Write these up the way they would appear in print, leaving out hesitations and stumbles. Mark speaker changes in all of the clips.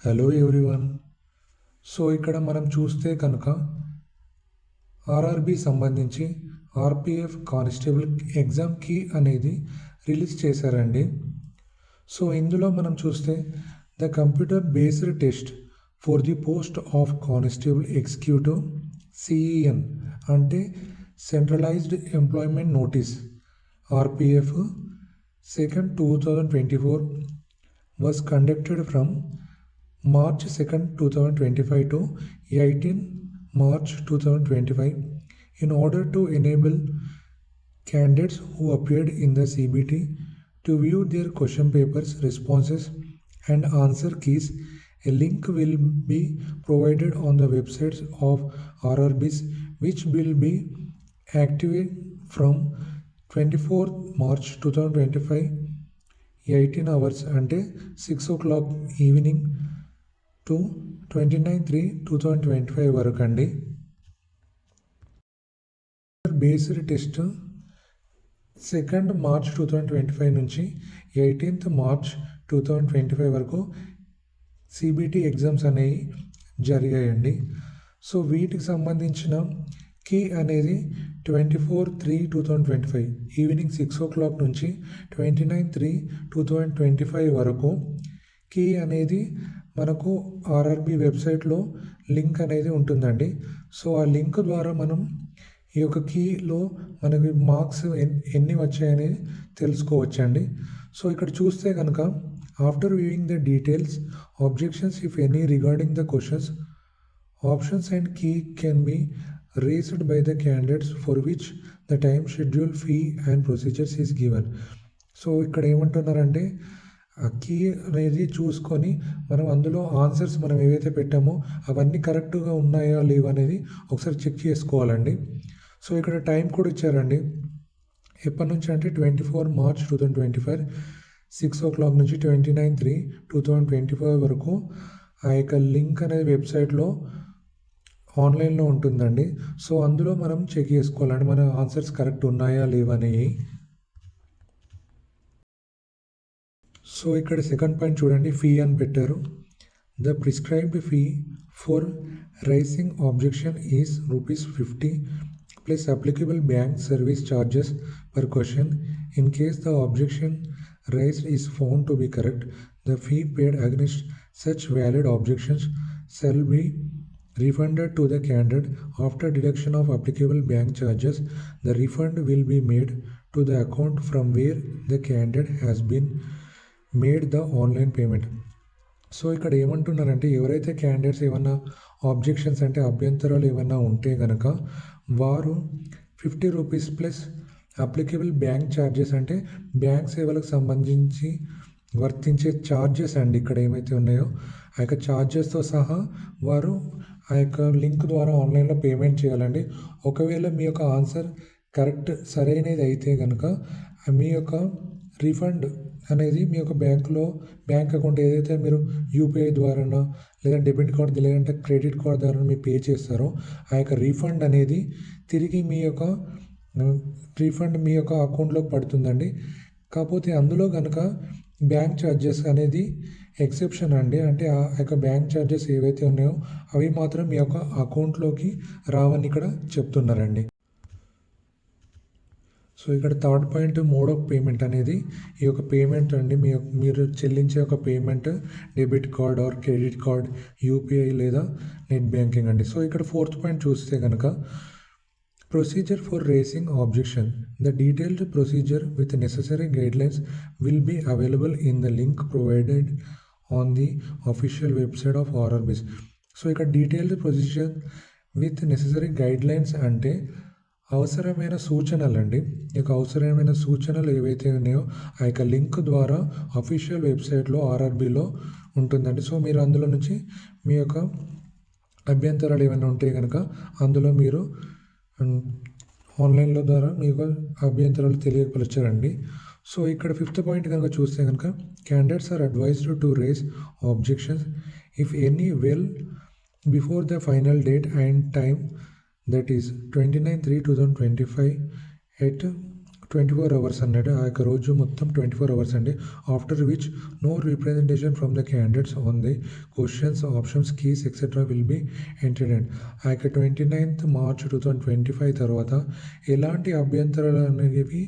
Speaker 1: Hello everyone. So ఇక్కడ మనం చూస్తే కనుక ఆర్ఆర్బి సంబంధించి ఆర్పిఎఫ్ కానిస్టేబుల్ ఎగ్జామ్ కీ అనేది రిలీజ్ చేశారండి. సో ఇందులో మనం చూస్తే the computer based test for the post of constable executive CEN అంటే centralised employment notice RPF 2nd 2024 was conducted from March 2nd 2025 to 18 March 2025 in order to enable candidates who appeared in the CBT to view their question papers, responses and answer keys. A link will be provided on the websites of RRBs which will be active from 24th March 2025 18 hours అంటే 6 o'clock evening to 29/3/2025 వరకు అండి. Based test 2nd March 2025 నుంచి 18th March 2025 వరకు CBT exams అనేవి జరిగాయండి. So వీటికి సంబంధించిన key అనేది 24/3/2025 ఈవినింగ్ 6 o'clock నుంచి 29/3/2025 వరకు కీ అనేది మనకు ఆర్ఆర్బి వెబ్సైట్లో లింక్ అనేది ఉంటుందండి. సో ఆ లింక్ ద్వారా మనం ఈ యొక్క కీలో మనకి మార్క్స్ ఎన్ని వచ్చాయని తెలుసుకోవచ్చండి. సో ఇక్కడ చూస్తే కనుక after viewing the details objections if any regarding the questions options and key can be raised by the candidates for which the time schedule fee and procedures is given. So ఇక్కడ ఏమంటున్నారంటే ఆ key అనేది చూసుకొని మనం అందులో answers మనం ఏవైతే పెట్టామో అవన్నీ కరెక్ట్గా ఉన్నాయా లేవా అనేది ఒకసారి చెక్ చేసుకోవాలండి. సో ఇక్కడ టైం కూడా ఇచ్చారండి. ఎప్పటి నుంచి అంటే 24 March 2025 6 o'clock నుంచి 29/3/2025 వరకు ఆ యొక్క లింక్ అనేది వెబ్సైట్లో ఆన్లైన్లో ఉంటుందండి. సో అందులో మనం చెక్ చేసుకోవాలండి మన ఆన్సర్స్ కరెక్ట్ ఉన్నాయా లేవని. సో ఇక్కడ సెకండ్ పాయింట్ చూడండి, ఫీ అని పెట్టారు. The prescribed fee for raising objection is ₹50 plus applicable bank service charges per question. In case the objection raised is found to be correct, the fee paid against such valid objections shall be refunded to the candidate after deduction of applicable bank charges. The refund will be made to the account from where the candidate has been made the online payment. So ఇక్కడ ఏమంటున్నారంటే ఎవరైతే candidates ఏమన్నా objections అంటే అభ్యంతరాలు ఏమన్నా ఉంటే కనుక వారు ₹50 ప్లస్ అప్లికబుల్ బ్యాంక్ ఛార్జెస్ అంటే బ్యాంక్ సేవలకు సంబంధించి వర్తించే ఛార్జెస్ అండి ఇక్కడ ఏమైతే ఉన్నాయో ఆ యొక్క ఛార్జెస్తో సహా వారు ఆ యొక్క లింక్ ద్వారా ఆన్లైన్లో పేమెంట్ చేయాలండి. ఒకవేళ మీ యొక్క ఆన్సర్ కరెక్ట్ సరైనది అయితే కనుక మీ యొక్క రీఫండ్ అనేది మీ యొక్క బ్యాంక్ అకౌంట్ ఏదైతే మీరు యూపీఐ ద్వారానో లేదా డెబిట్ కార్డ్ లేదంటే క్రెడిట్ కార్డ్ ద్వారా మీరు పే చేస్తారో ఆ యొక్క రీఫండ్ అనేది తిరిగి మీ యొక్క అకౌంట్లోకి పడుతుందండి. కాకపోతే అందులో కనుక బ్యాంక్ ఛార్జెస్ అనేది ఎక్సెప్షన్ అండి. అంటే ఆ యొక్క బ్యాంక్ ఛార్జెస్ ఏవైతే ఉన్నాయో అవి మాత్రం మీ యొక్క అకౌంట్లోకి రావని ఇక్కడ చెప్తున్నారండి. సో ఇక్కడ third point mode of payment అనేది ఈ యొక్క పేమెంట్ అండి మీరు చెల్లించే ఒక payment debit card or credit card UPI లేదా నెట్ బ్యాంకింగ్ అండి. సో ఇక్కడ ఫోర్త్ పాయింట్ చూస్తే కనుక Procedure for raising objection. The detailed procedure with necessary guidelines will be available in the link provided on the official website of RRBs. So ఇక్కడ detailed procedure with necessary guidelines అంటే అవసరమైన సూచనలు అండి. ఈ యొక్క అవసరమైన సూచనలు ఏవైతే ఉన్నాయో ఆ యొక్క లింక్ ద్వారా అఫీషియల్ వెబ్సైట్లో ఆర్ఆర్బిలో ఉంటుందండి. సో మీరు అందులో నుంచి మీ యొక్క అభ్యంతరాలు ఏమైనా ఉంటే కనుక అందులో మీరు ఆన్లైన్లో ద్వారా మీకు అభ్యంతరాలు తెలియపరచారండి. సో ఇక్కడ ఫిఫ్త్ పాయింట్ కనుక చూస్తే కనుక candidates are advised to raise objections if any well before the final date and time that is 29/3/2025 at 24 hours అన్నాడు. ఆ యొక్క రోజు మొత్తం 24 అవర్స్ అండి. After which no representation from the candidates on the questions, options, keys etcetera will be entered. ఆ యొక్క 29th March 2025 తర్వాత ఎలాంటి అభ్యంతరాలు అనేవి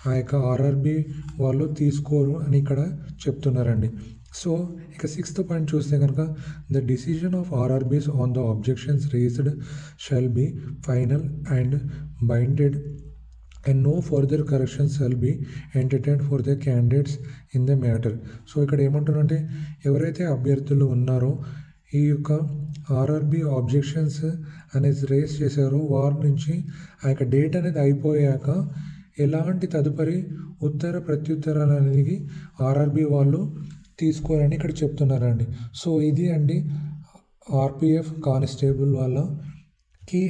Speaker 1: ఆ యొక్క ఆర్ఆర్బి వాళ్ళు తీసుకోరు అని ఇక్కడ చెప్తున్నారండి. సో ఇక 6th పాయింట్ చూస్తే కనుక the decision of RRBs on the objections raised shall be final and binded and no further corrections shall be entertained for the candidates in the matter. So ఇక్కడ ఏమంటారంటే ఎవరైతే అభ్యర్థులు ఉన్నారో ఈ యొక్క ఆర్ఆర్బి ఆబ్జెక్షన్స్ అనేది రేస్ చేశారో వారి నుంచి ఆ యొక్క డేట్ అనేది అయిపోయాక ఎలాంటి తదుపరి ఉత్తర ప్రత్యుత్తరాలు అనేది ఆర్ఆర్బి వాళ్ళు తీసుకోరని ఇక్కడ చెప్తున్నారండి. సో ఇది అండి ఆర్పిఎఫ్ కానిస్టేబుల్ వాళ్ళకి